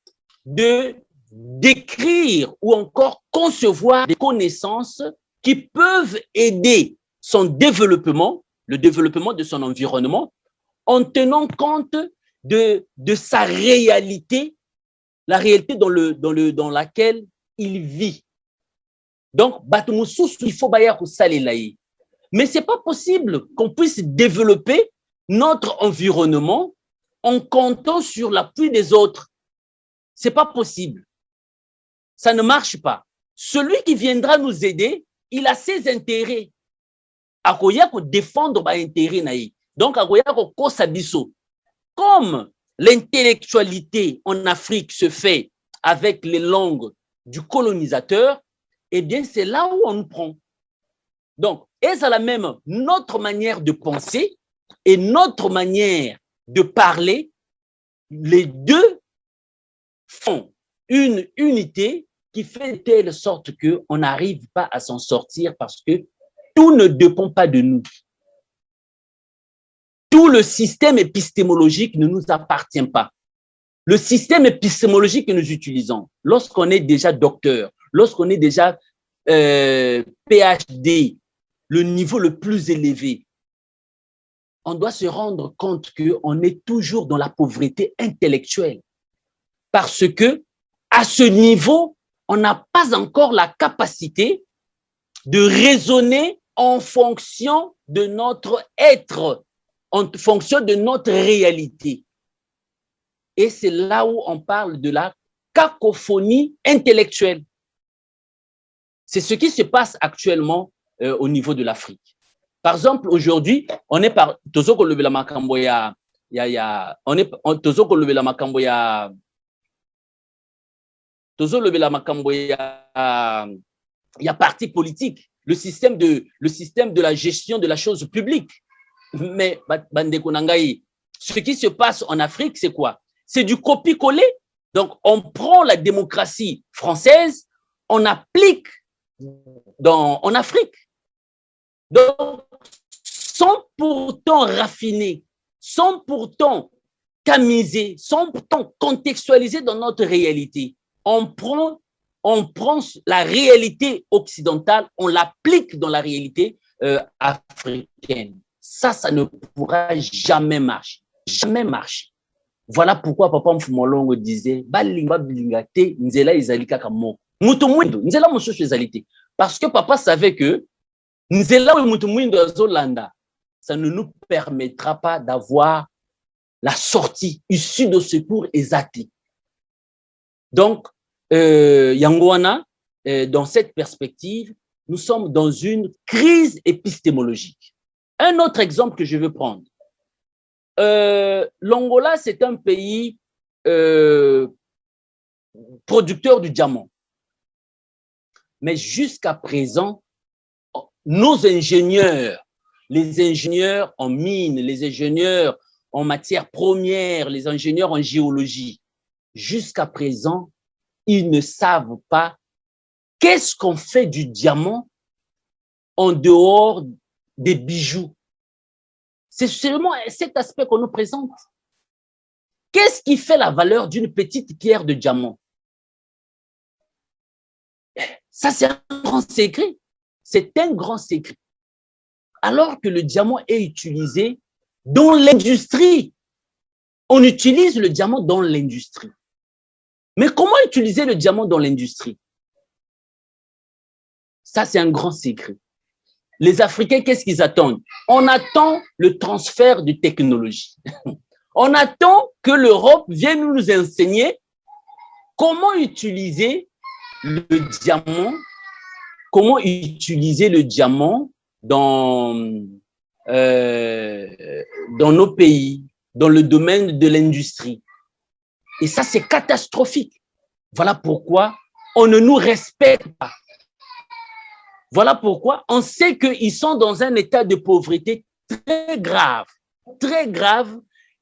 de d'écrire ou encore concevoir des connaissances qui peuvent aider son développement, le développement de son environnement, en tenant compte de sa réalité, la réalité dans laquelle il vit. Donc, il faut mais ce n'est pas possible qu'on puisse développer notre environnement en comptant sur l'appui des autres. Ce n'est pas possible. Ça ne marche pas. Celui qui viendra nous aider, il a ses intérêts. Akoya ko défendre ba intérêt naï. Donc akoya ko kosabiso. Comme l'intellectualité en Afrique se fait avec les langues du colonisateur, eh bien c'est là où on nous prend. Donc, est-ce à la même notre manière de penser et notre manière de parler, les deux font une unité qui fait de telle sorte qu'on n'arrive pas à s'en sortir parce que tout ne dépend pas de nous. Tout le système épistémologique ne nous appartient pas. Le système épistémologique que nous utilisons, lorsqu'on est déjà docteur, lorsqu'on est déjà PhD, le niveau le plus élevé, on doit se rendre compte qu'on est toujours dans la pauvreté intellectuelle. Parce que, à ce niveau, on n'a pas encore la capacité de raisonner en fonction de notre être, en fonction de notre réalité. Et c'est là où on parle de la cacophonie intellectuelle. C'est ce qui se passe actuellement au niveau de l'Afrique. Par exemple, aujourd'hui, on est par Tozoko Lobela Makambo ya on est Tozoko Lobela Makambo ya Tozoko Lobela Makambo ya parti politique, le système de la gestion de la chose publique. Mais bandeko nangai, ce qui se passe en Afrique, c'est quoi? C'est du copier-coller. Donc, on prend la démocratie française, on applique en Afrique. Donc, sans pourtant raffiner, sans pourtant tamiser, sans pourtant contextualiser dans notre réalité, on prend la réalité occidentale, on l'applique dans la réalité africaine. Ça ne pourra jamais marcher. Jamais marcher. Voilà pourquoi Papa Mfumolongo disait Balinga bilingate nzela ezali kaka moko. Mutu mwindo nzela mosusu ezali te. Parce que Papa savait que nzela mutu mwindo azolanda, ça ne nous permettra pas d'avoir la sortie issue de secours ezati. Donc Yangoana, dans cette perspective, nous sommes dans une crise épistémologique. Un autre exemple que je veux prendre. L'Angola, c'est un pays producteur du diamant. Mais jusqu'à présent, nos ingénieurs, les ingénieurs en mines, les ingénieurs en matières premières, les ingénieurs en géologie, jusqu'à présent, ils ne savent pas qu'est-ce qu'on fait du diamant en dehors des bijoux. C'est seulement cet aspect qu'on nous présente. Qu'est-ce qui fait la valeur d'une petite pierre de diamant? Ça, c'est un grand secret. C'est un grand secret. Alors que le diamant est utilisé dans l'industrie. On utilise le diamant dans l'industrie. Mais comment utiliser le diamant dans l'industrie? Ça, c'est un grand secret. Les Africains, qu'est-ce qu'ils attendent? On attend le transfert de technologie. On attend que l'Europe vienne nous enseigner comment utiliser le diamant dans nos pays, dans le domaine de l'industrie. Et ça, c'est catastrophique. Voilà pourquoi on ne nous respecte pas. Voilà pourquoi on sait qu'ils sont dans un état de pauvreté très grave,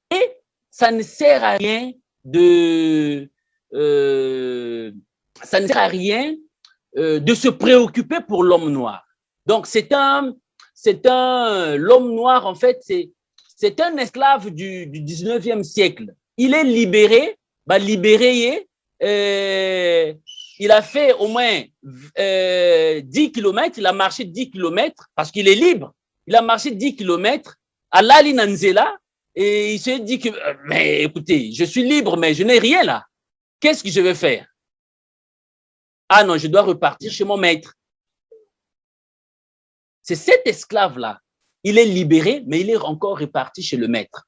et ça ne sert à rien de se préoccuper pour l'homme noir. Donc l'homme noir, en fait, c'est un esclave du 19e siècle. Il est libéré, il a fait au moins 10 km, il a marché 10 km parce qu'il est libre. Il a marché 10 km à Lali Nanzela et il s'est dit que, mais écoutez, je suis libre, mais je n'ai rien là. Qu'est-ce que je vais faire? Ah non, je dois repartir chez mon maître. C'est cet esclave-là. Il est libéré, mais il est encore reparti chez le maître.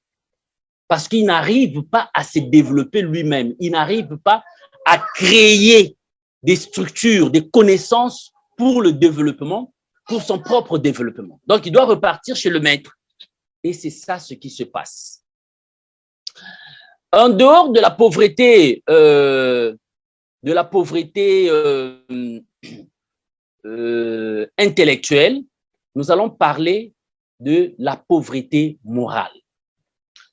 Parce qu'il n'arrive pas à se développer lui-même. Il n'arrive pas à créer des structures, des connaissances pour le développement, pour son propre développement. Donc, il doit repartir chez le maître. Et c'est ça ce qui se passe. En dehors de la pauvreté, intellectuelle, nous allons parler de la pauvreté morale.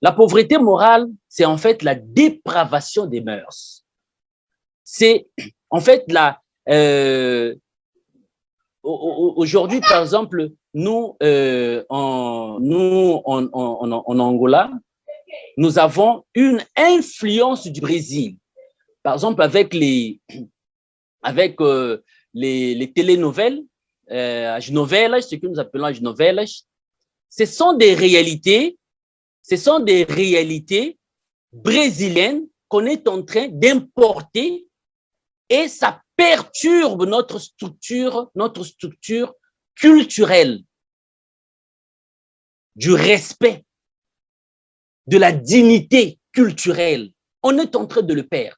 La pauvreté morale, c'est en fait la dépravation des mœurs. C'est en fait aujourd'hui, par exemple, nous en Angola, nous avons une influence du Brésil. Par exemple, avec les télénovelas, as novelas, ce que nous appelons as novelas, ce sont des réalités brésiliennes qu'on est en train d'importer et ça perturbe notre structure culturelle, du respect, de la dignité culturelle. On est en train de le perdre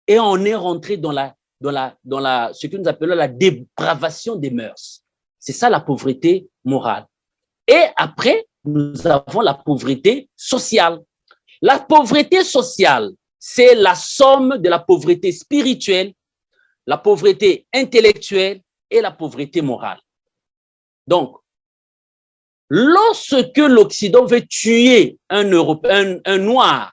et on est rentré dans ce que nous appelons la dépravation des mœurs. C'est ça la pauvreté morale. Et après, nous avons la pauvreté sociale. La pauvreté sociale, c'est la somme de la pauvreté spirituelle, la pauvreté intellectuelle et la pauvreté morale. Donc, lorsque l'Occident veut tuer un noir,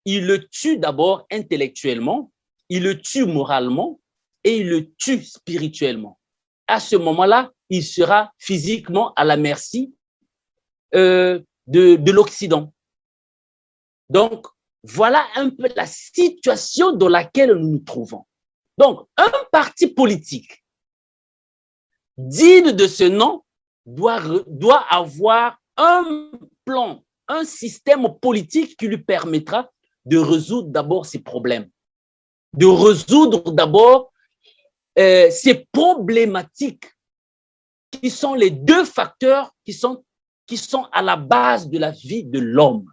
il le tue d'abord intellectuellement, il le tue moralement et il le tue spirituellement. À ce moment-là, il sera physiquement à la merci de l'Occident. Donc, voilà un peu la situation dans laquelle nous nous trouvons. Donc, un parti politique digne de ce nom doit avoir un plan, un système politique qui lui permettra de résoudre d'abord ses problèmes, de résoudre d'abord ces problématiques qui sont les deux facteurs qui sont à la base de la vie de l'homme.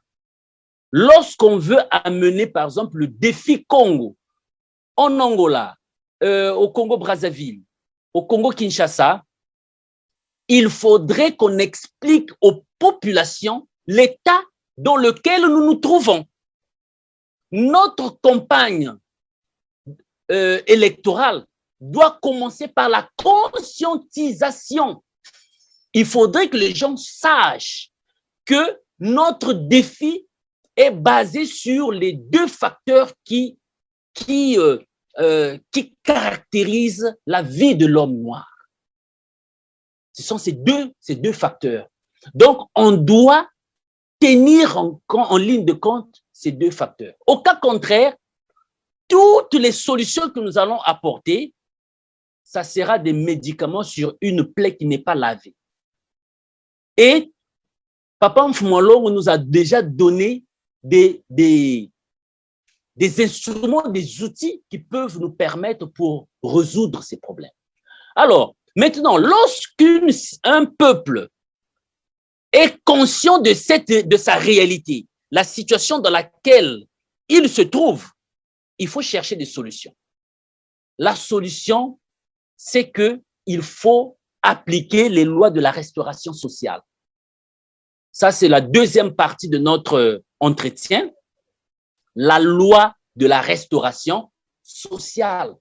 Lorsqu'on veut amener, par exemple, le défi Congo, en Angola, au Congo-Brazzaville, au Congo-Kinshasa, il faudrait qu'on explique aux populations l'état dans lequel nous nous trouvons. Notre campagne électorale doit commencer par la conscientisation. Il faudrait que les gens sachent que notre défi est basé sur les deux facteurs qui caractérisent la vie de l'homme noir. Ce sont ces deux facteurs. Donc, on doit tenir en ligne de compte ces deux facteurs. Au cas contraire, toutes les solutions que nous allons apporter, ça sera des médicaments sur une plaie qui n'est pas lavée. Et Papa Mfumalo nous a déjà donné des instruments, des outils qui peuvent nous permettre pour résoudre ces problèmes. Alors, maintenant, lorsqu'un peuple est conscient de sa réalité, la situation dans laquelle il se trouve, il faut chercher des solutions. La solution, c'est qu'il faut appliquer les lois de la restauration sociale. Ça, c'est la deuxième partie de notre entretien. La loi de la restauration sociale.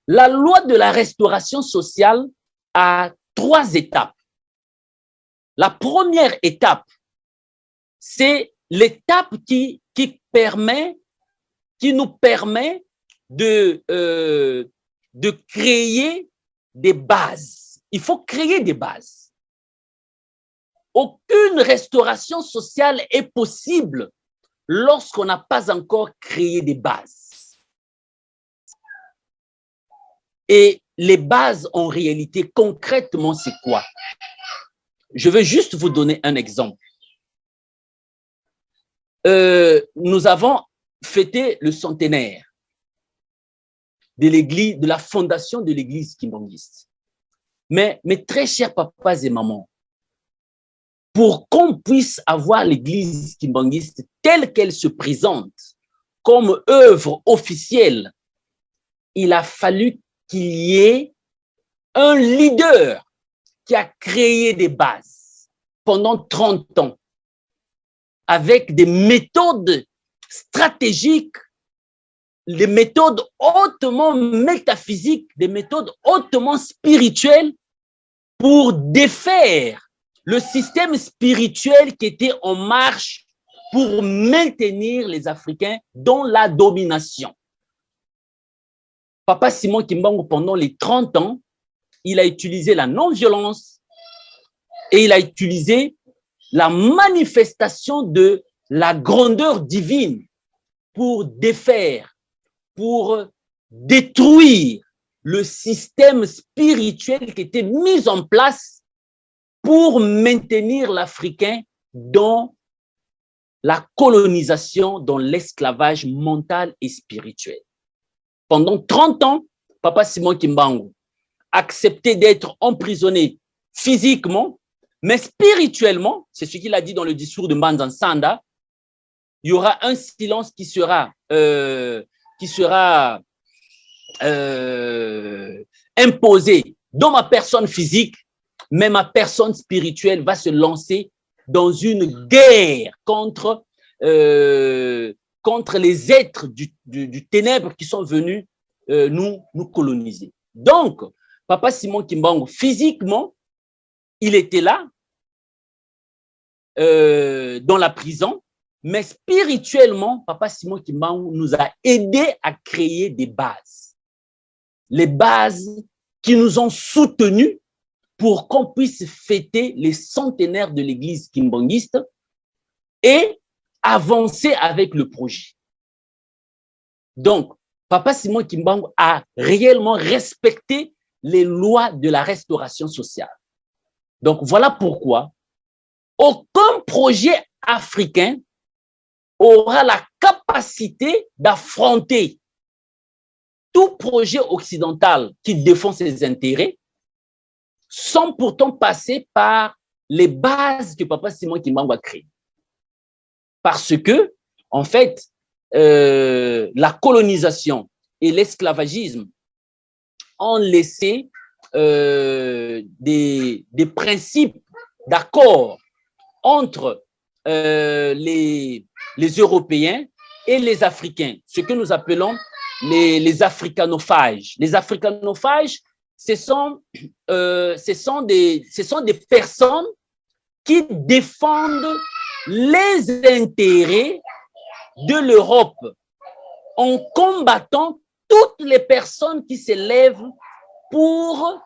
La loi de la restauration sociale a 3 étapes. La première étape, c'est l'étape qui nous permet de créer des bases. Il faut créer des bases. Aucune restauration sociale est possible lorsqu'on n'a pas encore créé des bases. Et les bases, en réalité, concrètement, c'est quoi? Je vais juste vous donner un exemple. Nous avons fêté le centenaire de l'église, de la fondation de l'église kimbangiste. Mais mes très chers papas et mamans, pour qu'on puisse avoir l'église kimbangiste telle qu'elle se présente comme œuvre officielle, il a fallu qu'il y ait un leader qui a créé des bases pendant 30 ans avec des méthodes stratégiques, des méthodes hautement métaphysiques, des méthodes hautement spirituelles pour défaire le système spirituel qui était en marche pour maintenir les Africains dans la domination. Papa Simon Kimbangu, pendant les 30 ans, il a utilisé la non-violence et il a utilisé la manifestation de la grandeur divine pour défaire, pour détruire le système spirituel qui était mis en place pour maintenir l'Africain dans la colonisation, dans l'esclavage mental et spirituel. Pendant 30 ans, Papa Simon Kimbangu acceptait d'être emprisonné physiquement, mais spirituellement, c'est ce qu'il a dit dans le discours de Mbanza Nsanda, il y aura un silence qui sera imposé dans ma personne physique, mais ma personne spirituelle va se lancer dans une guerre contre les êtres du ténèbre qui sont venus nous coloniser. Donc, Papa Simon Kimbangu, physiquement, il était là, dans la prison, mais spirituellement, Papa Simon Kimbangu nous a aidés à créer des bases. Les bases qui nous ont soutenus pour qu'on puisse fêter les centenaires de l'église kimbangiste et avancer avec le projet. Donc, Papa Simon Kimbangu a réellement respecté les lois de la restauration sociale. Donc, voilà pourquoi aucun projet africain aura la capacité d'affronter tout projet occidental qui défend ses intérêts sans pourtant passer par les bases que Papa Simon Kimbangu a créées. Parce que, en fait, la colonisation et l'esclavagisme ont laissé des principes d'accord entre les Européens et les Africains, ce que nous appelons les africanophages. Les africanophages, ce sont des personnes qui défendent les intérêts de l'Europe en combattant toutes les personnes qui s'élèvent pour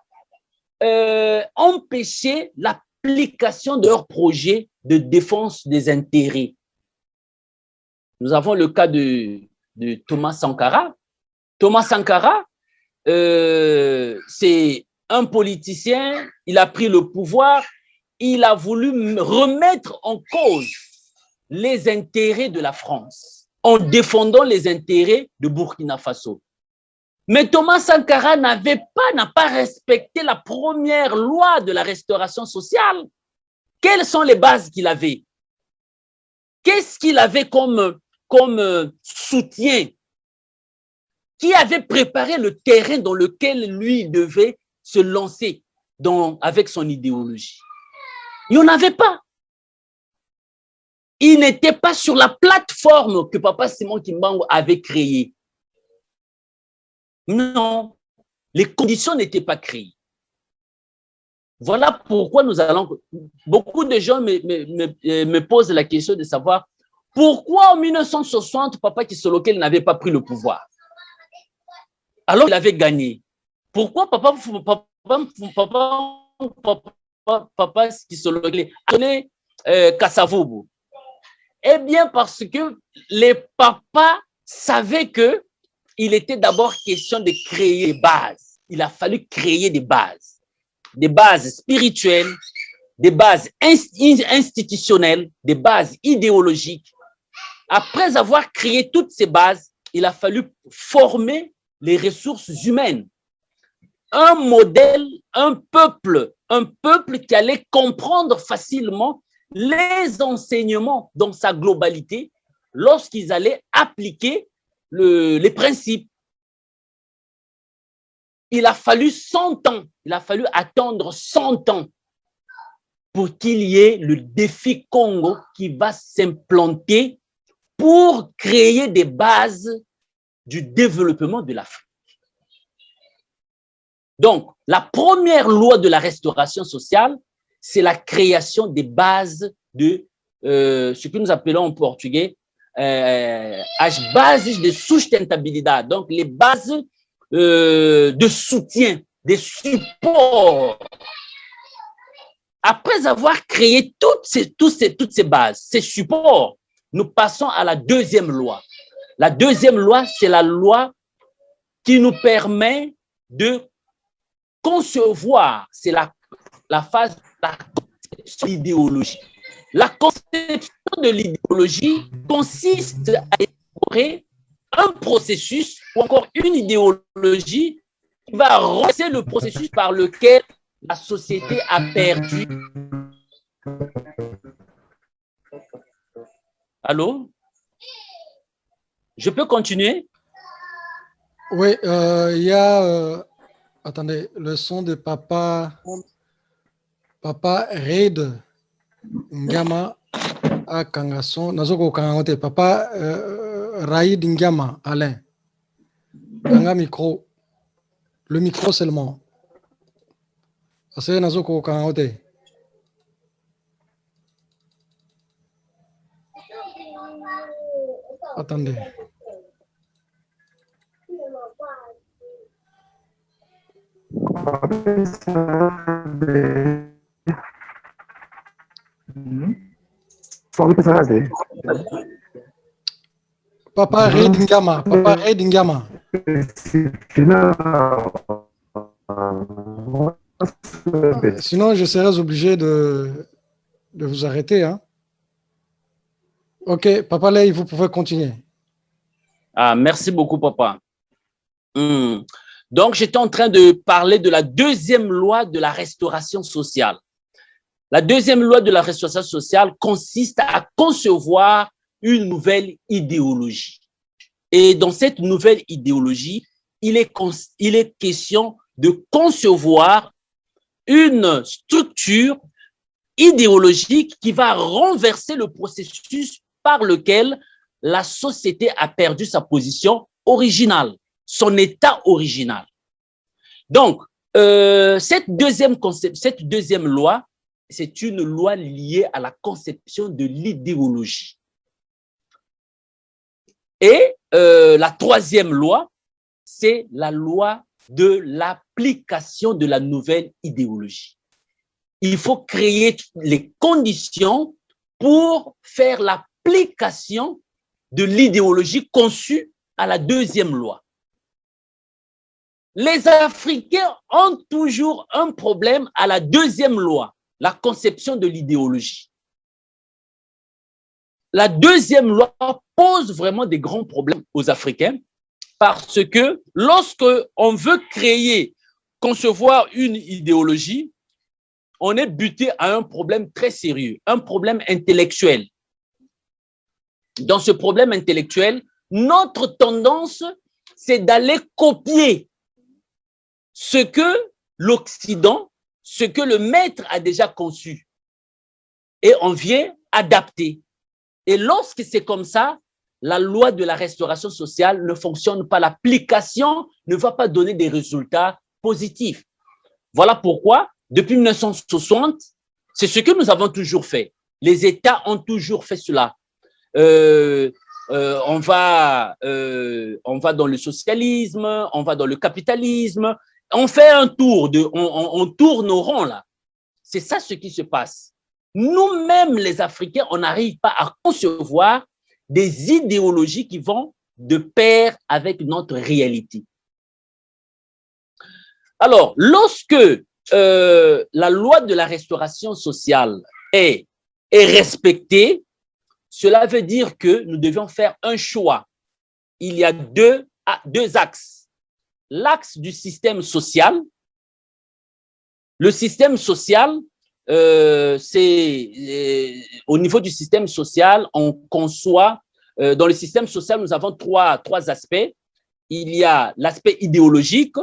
empêcher la l'application de leur projet de défense des intérêts. Nous avons le cas de Thomas Sankara. Thomas Sankara, c'est un politicien, il a pris le pouvoir, il a voulu remettre en cause les intérêts de la France en défendant les intérêts de Burkina Faso. Mais Thomas Sankara n'a pas respecté la première loi de la restauration sociale. Quelles sont les bases qu'il avait? Qu'est-ce qu'il avait comme soutien? Qui avait préparé le terrain dans lequel lui devait se lancer avec son idéologie? Il n'y en avait pas. Il n'était pas sur la plateforme que Papa Simon Kimbangu avait créée. Non, les conditions n'étaient pas créées. Voilà pourquoi beaucoup de gens me posent la question de savoir pourquoi en 1960, Papa Kisolokel n'avait pas pris le pouvoir alors qu'il avait gagné. Pourquoi Papa Kisolokel a donné Kasavubu? Eh bien, parce que les papas savaient que il était d'abord question de créer des bases. Il a fallu créer des bases spirituelles, des bases institutionnelles, des bases idéologiques. Après avoir créé toutes ces bases, il a fallu former les ressources humaines. Un modèle, un peuple qui allait comprendre facilement les enseignements dans sa globalité lorsqu'ils allaient appliquer les principes. Il a fallu 100 ans, il a fallu attendre 100 ans pour qu'il y ait le défi Congo qui va s'implanter pour créer des bases du développement de l'Afrique. Donc, la première loi de la restauration sociale, c'est la création des bases de ce que nous appelons en portugais as bases de sustentabilidade, donc les bases de soutien, des supports. Après avoir créé toutes ces bases, ces supports, nous passons à la deuxième loi. La deuxième loi, c'est la loi qui nous permet de concevoir, c'est la phase de la conception de l'idéologie. La conception de l'idéologie consiste à élaborer un processus ou encore une idéologie qui va renforcer le processus par lequel la société a perdu. Allô? Je peux continuer? Oui, il y a... attendez, le son de Papa Raid Ngama à Kangason. Nazoko Kangangote. Papa Raid Ngama, Alain. Kanga micro. Le micro seulement. Assez Nazoko Kangangote. Attendez. Papa Redingama, Papa Redingama. Sinon, je serais obligé de vous arrêter. Hein? Ok, Papa Ley, vous pouvez continuer. Ah, merci beaucoup, Papa. Donc, j'étais en train de parler de la deuxième loi de la restauration sociale. La deuxième loi de la restauration sociale consiste à concevoir une nouvelle idéologie. Et dans cette nouvelle idéologie, il est question de concevoir une structure idéologique qui va renverser le processus par lequel la société a perdu sa position originale, son état original. Donc, cette deuxième loi, c'est une loi liée à la conception de l'idéologie. Et la troisième loi, c'est la loi de l'application de la nouvelle idéologie. il faut créer les conditions pour faire l'application de l'idéologie conçue à la deuxième loi. Les Africains ont toujours un problème à la deuxième loi, la conception de l'idéologie. La deuxième loi pose vraiment des grands problèmes aux Africains parce que lorsque on veut créer, concevoir une idéologie, on est buté à un problème très sérieux, un problème intellectuel. Dans ce problème intellectuel, notre tendance, c'est d'aller copier ce que l'Occident, ce que le maître a déjà conçu. Et on vient adapter. Et lorsque c'est comme ça, la loi de la restauration sociale ne fonctionne pas. L'application ne va pas donner des résultats positifs. Voilà pourquoi, depuis 1960, c'est ce que nous avons toujours fait. Les États ont toujours fait cela. On va dans le socialisme, on va dans le capitalisme, on fait un tour, on tourne au rond là. C'est ça ce qui se passe. Nous-mêmes, les Africains, on n'arrive pas à concevoir des idéologies qui vont de pair avec notre réalité. Alors, lorsque la loi de la restauration sociale est respectée, cela veut dire que nous devons faire un choix. Il y a deux axes. L'axe du système social. Le système social, c'est au niveau du système social, on conçoit, dans le système social, nous avons trois aspects. Il y a l'aspect idéologique,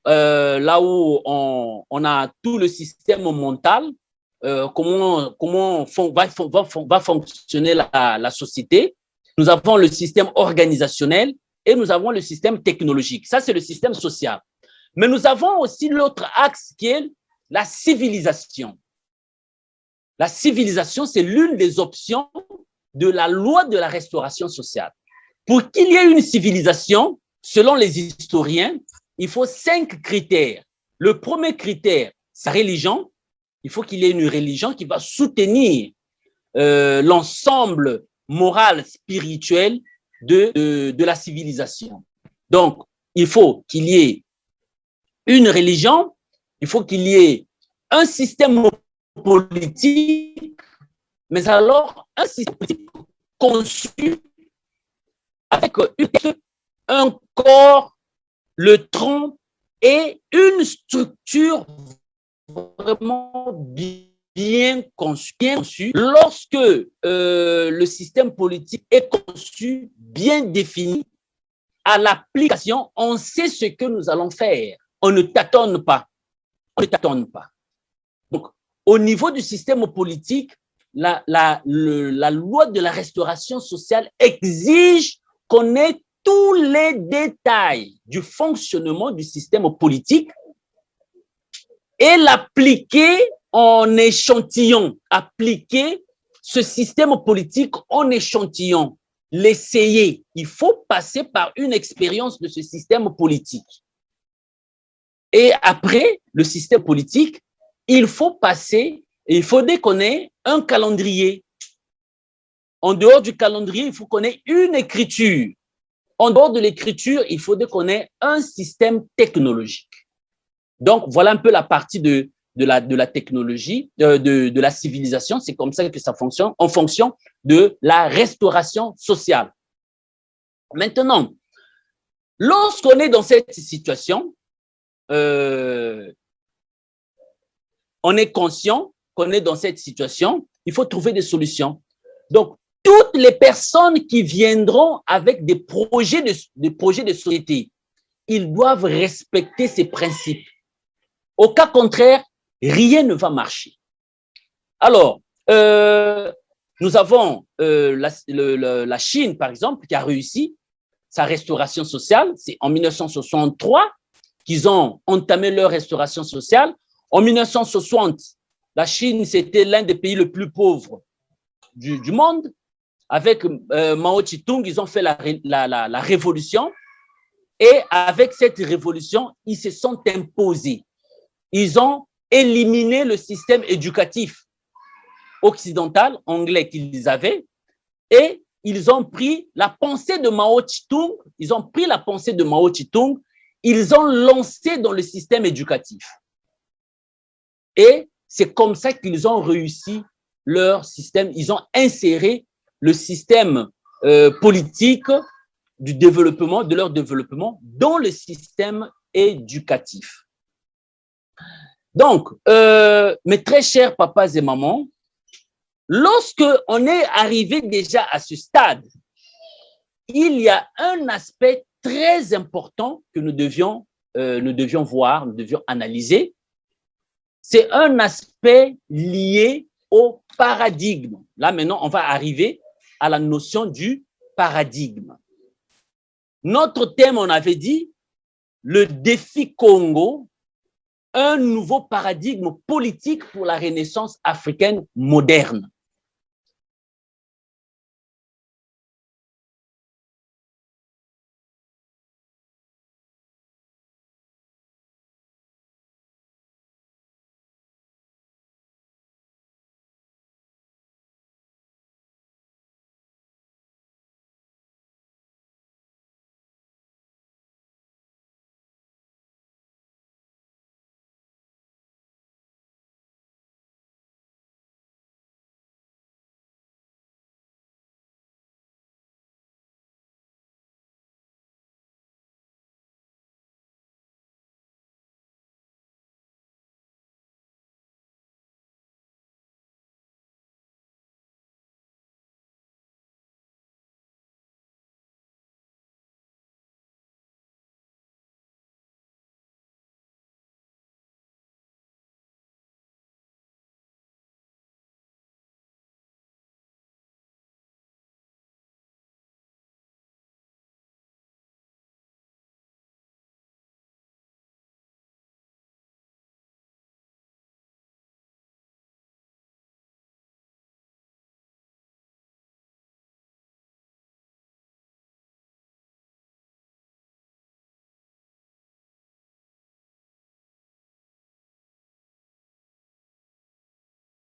là où on a tout le système mental, comment va fonctionner la société. Nous avons le système organisationnel et nous avons le système technologique. Ça, c'est le système social. Mais nous avons aussi l'autre axe qui est la civilisation. La civilisation, c'est l'une des options de la loi de la restauration sociale. Pour qu'il y ait une civilisation, selon les historiens, il faut 5 critères. Le premier critère, c'est la religion. Il faut qu'il y ait une religion qui va soutenir l'ensemble moral, spirituel de la civilisation. Donc, il faut qu'il y ait une religion, il faut qu'il y ait un système politique, mais alors un système politique conçu avec un corps, le tronc et une structure vraiment bien conçu. Lorsque le système politique est conçu, bien défini, à l'application, on sait ce que nous allons faire. On ne tâtonne pas. On ne tâtonne pas. Donc, au niveau du système politique, la loi de la restauration sociale exige qu'on ait tous les détails du fonctionnement du système politique et l'appliquer en échantillon, appliquer ce système politique en échantillon, l'essayer. Il faut passer par une expérience de ce système politique. Et après le système politique, il faut qu'on ait un calendrier. En dehors du calendrier, il faut qu'on ait une écriture. En dehors de l'écriture, il faut qu'on ait un système technologique. Donc, voilà un peu la partie de la technologie, de la civilisation. C'est comme ça que ça fonctionne, en fonction de la restauration sociale. Maintenant, lorsqu'on est dans cette situation, on est conscient qu'on est dans cette situation, il faut trouver des solutions. Donc, toutes les personnes qui viendront avec des projets de société, ils doivent respecter ces principes. Au cas contraire, rien ne va marcher. Alors, nous avons la Chine, par exemple, qui a réussi sa restauration sociale. C'est en 1963 qu'ils ont entamé leur restauration sociale. En 1960, la Chine, c'était l'un des pays les plus pauvres du monde. Avec Mao Tse-tung, ils ont fait la révolution. Et avec cette révolution, ils se sont imposés. Ils ont éliminer le système éducatif occidental, anglais qu'ils avaient, et ils ont pris la pensée de Mao Tse-tung, ils ont lancé dans le système éducatif. Et c'est comme ça qu'ils ont réussi leur système, ils ont inséré le système politique du développement, de leur développement dans le système éducatif. Donc, mes très chers papas et mamans, lorsque on est arrivé déjà à ce stade, il y a un aspect très important que nous devions voir, nous devions analyser. C'est un aspect lié au paradigme. Là, maintenant, on va arriver à la notion du paradigme. Notre thème, on avait dit, le défi Congo, un nouveau paradigme politique pour la Renaissance africaine moderne.